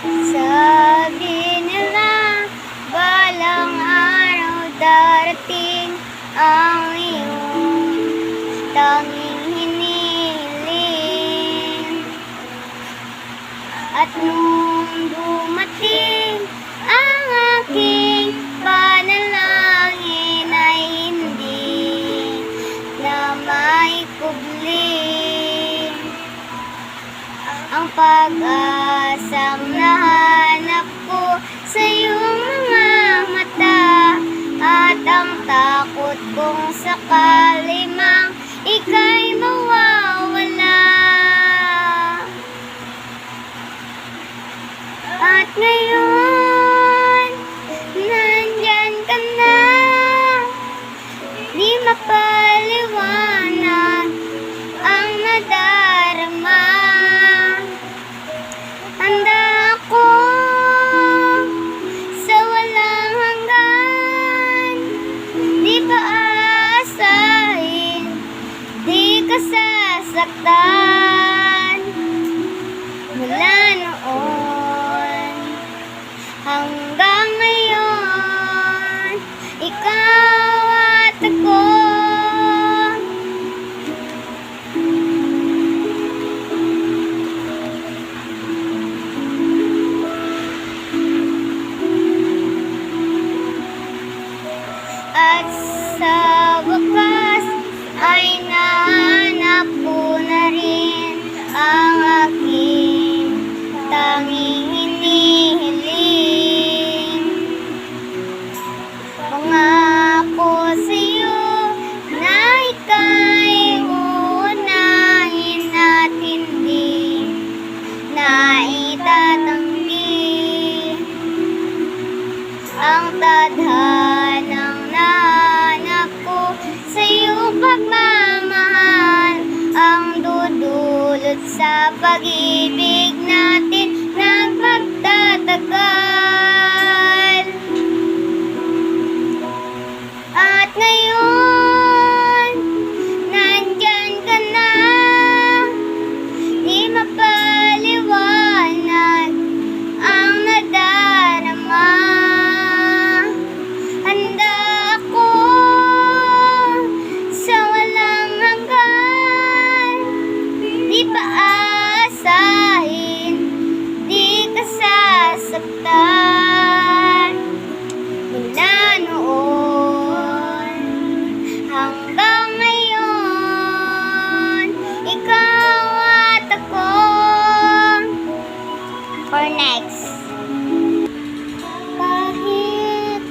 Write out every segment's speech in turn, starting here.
Sabi nila, balang araw darating ang iyong tanging hinihiling. At nung dumating ang aking panalangin ay hindi na maikubling ang pag-asang nahanap ko sa iyong mga mata, at ang takot kong sakali mang ika'y mawawala. At ngayon, nandyan ka na, di mapaliwanag ang nadarama. Handa ako sa walang hanggan, di pa aasahin, di ka sasaktan. Mula noon hanggang ngayon, ikaw at ako. At sa wakas ay nahanap ko na rin ang aking tanging hinihiling. Pangako sa'yo na ika'y uunahin at hindi na itatanggi ang tadhanang nahanap ko sa iyong pagmamahal, ang dudulot sa pag-ibig natin nagpagtatagal. At ngayon, nandyan ka na, di mapaliwanag ang nadarama. Handa ako sa walang hanggan, di pa aasahin, di ka sasaktan. Mula noon hanggang ngayon, ikaw at ako. For next. Kahit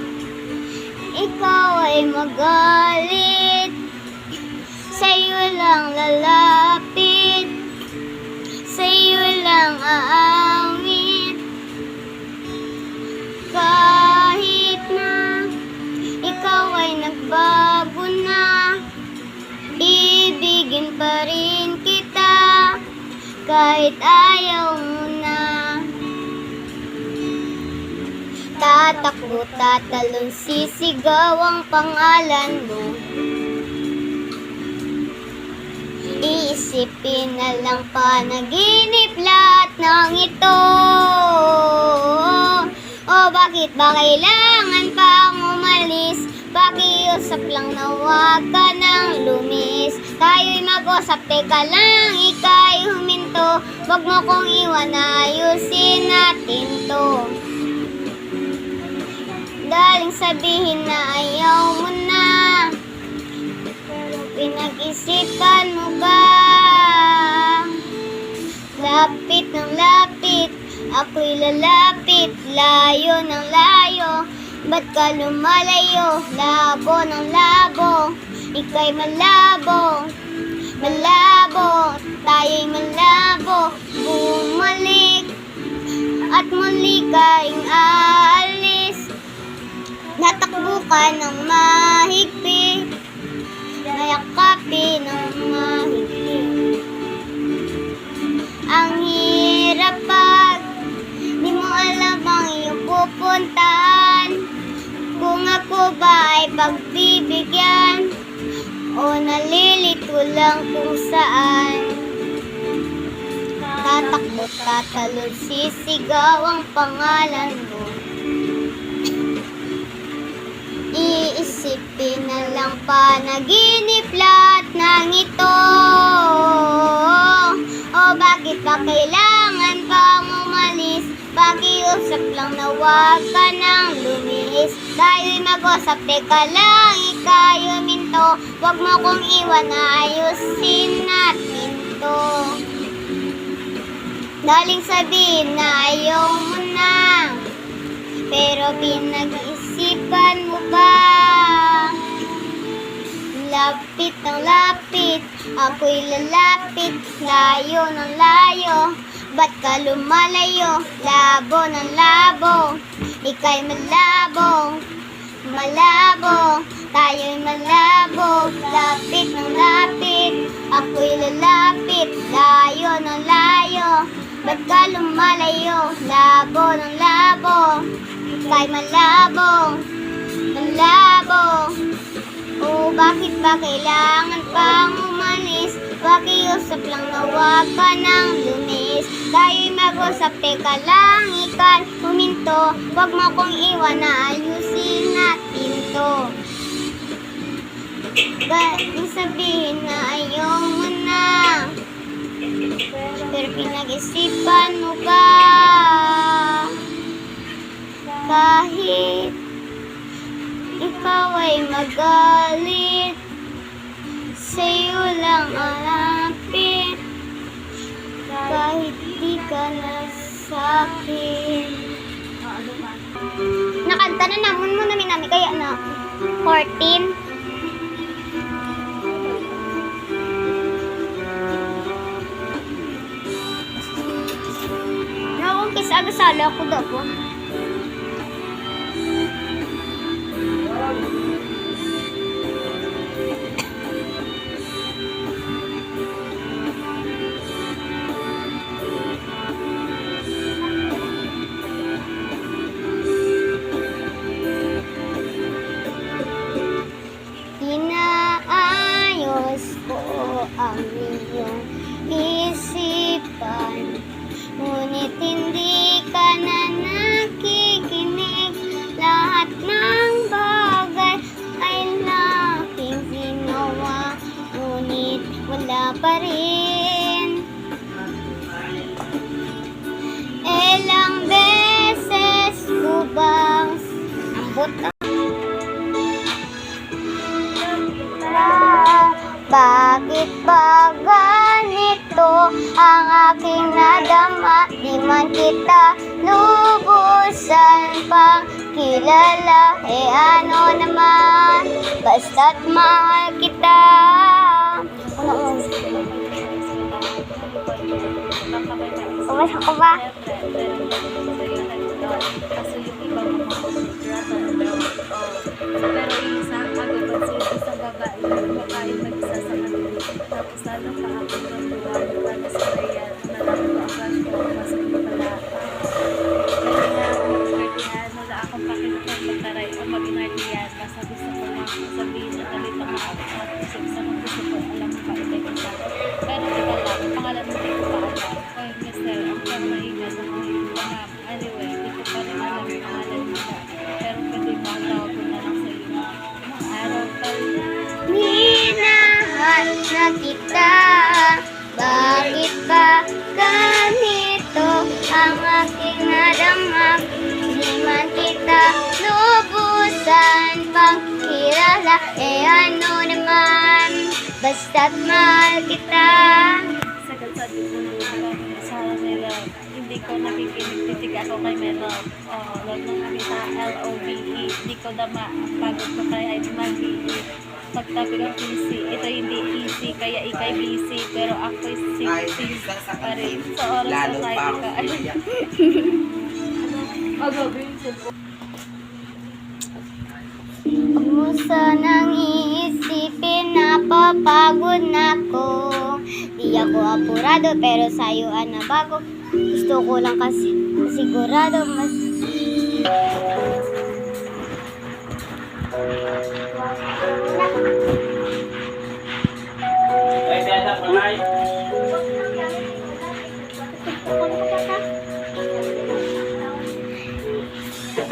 ikaw ay magalit, sa'yo lang lalapit, sa'yo lang aawit. Kahit na ikaw ay nagbago na, ibigin pa rin kita kahit ayaw mo na. Tatakbo, tatalon, sisigaw ang pangalan mo. Iisipin na lang panaginip lahat ng ito. O bakit ba kailangan pang umalis? Pakiusap lang na huwag ka nang lumis. Tayo'y mag-usap, teka lang, ika'y huminto. Huwag mo kong iwan, ayusin natin to. Daling sabihin na ayaw mo na, pero pinag-isipan mo ba? Lapit ng lapit, ako'y lalapit, layo ng layo. Ba't ka lumalayo? Labo ng labo, ika'y malabo, malabo, tayo'y malabo. Bumalik at muli ka'y aalis. Natakbo ka ng mahigpit, nayakapin ng mahigpit. Ang hirap pag di mo alam ang iyong pupuntahan. Kung ako ba ay pagbibigyan o nalilito lang kung saan. tatakbo, tatalon, sisigaw ang pangalan mo. Iisipin na lang panaginip lahat ng ito. O bakit ba kailangan pang umalis? Pakiusap lang na huwag ka nang lumis. Tayo'y mag-usap, teka lang, ika'y huminto. Huwag mo kong iwan na ayusin natin to. Daling sabihin na ayaw mo na, pero pinag-isipan mo ba? Lapit ng lapit, ako'y lalapit, layo ng layo. Ba't ka lumalayo? Labo ng labo, ika'y malabo, malabo, tayo'y malabo. Lapit ng lapit, ako'y lalapit, layo ng layo. Ba't ka lumalayo? Labo ng labo, ika'y malabo, malabo. O bakit ba kailangan pang umalis? Pakiusap lang na huwag ka nang lumis. Tayo'y mag-usap, teka lang, ika'y huminto. Huwag mo kong iwan na ayusin natin to. Ba't sabihin na ayaw mo na, pero pinag-isipan mo ba? Kahit ikaw ay magalit, sa'yo lang alapit, kahit di ka na sa'kin. Nakanta na naman mo namin kaya na 14. Nakong agasala ko daw po. Inaayos ko ang iyong isipan, ngunit hindi ka na nakikinig. Lahat ng bagay ay laking ginawa, ngunit wala pa rin. Ilang beses ko bang ambot bakit ba ganito ang aking nadama? Di man kita lubusan pang kilala. Ano naman, basta't mahal kita. Pumas ako ba? Kasi yung ibang mga pero isang isang babae kumakain mag-isa sa kanila. Tapos lalong kahapon ng buwan para sa bayan na lang ko ang crush ko masok ko pala. Kaya nga ako mag-kartihan, wala akong pakitang magtaray o mag-inartiyan. Basta gusto ko lang sabihin na galit ang mga kapatid sa mga gusto ko. Alam mo ba, ito kita. Pero teka lang, pangalan mo di ko pa alam. Kaya mister, ang kaya maingat ang mga pangam. Anyway, di ko pa rin alam ang pangalan mo. Pero pwede ba tawag ko na lang sa iyo. Mga araw pala. Minahal na kita, bakit ba ganito ang aking nadama? Di man kita lubusan pang kilala. Ano naman, basta't mahal kita. Sagad-sagad ko ng sa nila. Hindi ko nakikinig, titig ako kay Melov. Huwag nang nakita L-O-V-E. Hindi ko dama, ang pagod ko kaya ay mag-E. Pagtabi ng easy, ito hindi easy, kaya ikay busy. Pero ako'y sexy pa rin. Sa oras Lalo sa pa side ako. ka. Huwag mo sanang iisipin, napapagod na ko. Di ako apurado pero sa'yo na bago. Gusto ko lang kasi sigurado mas Ay, dada, panay.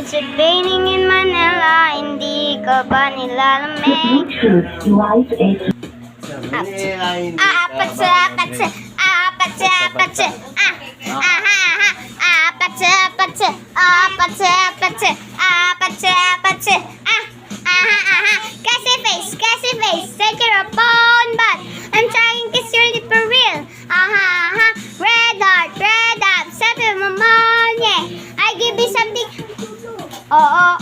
It's raining in Manila, hindi ka ba nilalamig? Bluetooth device is Apatse, apatse, apatse, apatse, apatse, apatse, apatse, apatse, apatse, apatse, Cassie face, take your phone, but I'm trying to kiss your lip for real. Red heart, set my mind, yeah. I give you something. Oh,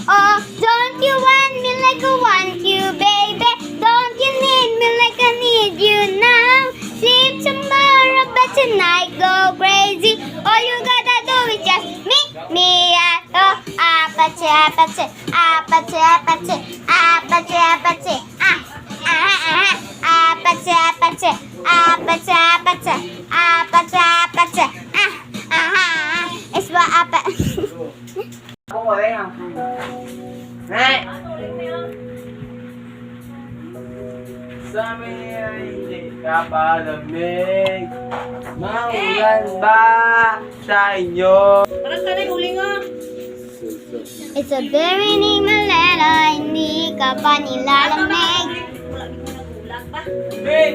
don't you want me like I want you, baby? Don't you need me like I need you now? Sleep tomorrow, but tonight go crazy. All you gotta do is just me, apache, apache, apache, apache, apache, apache, apache, apache, apache, apache, apache, apache, it's what apache. Sa amin ay hindi ka palamig. Maulan ba sa inyo? Parang ka na huli nga. It's a very name Malala, hindi ka pa nilalamig. Wala, hindi ko nagulang pa. Big!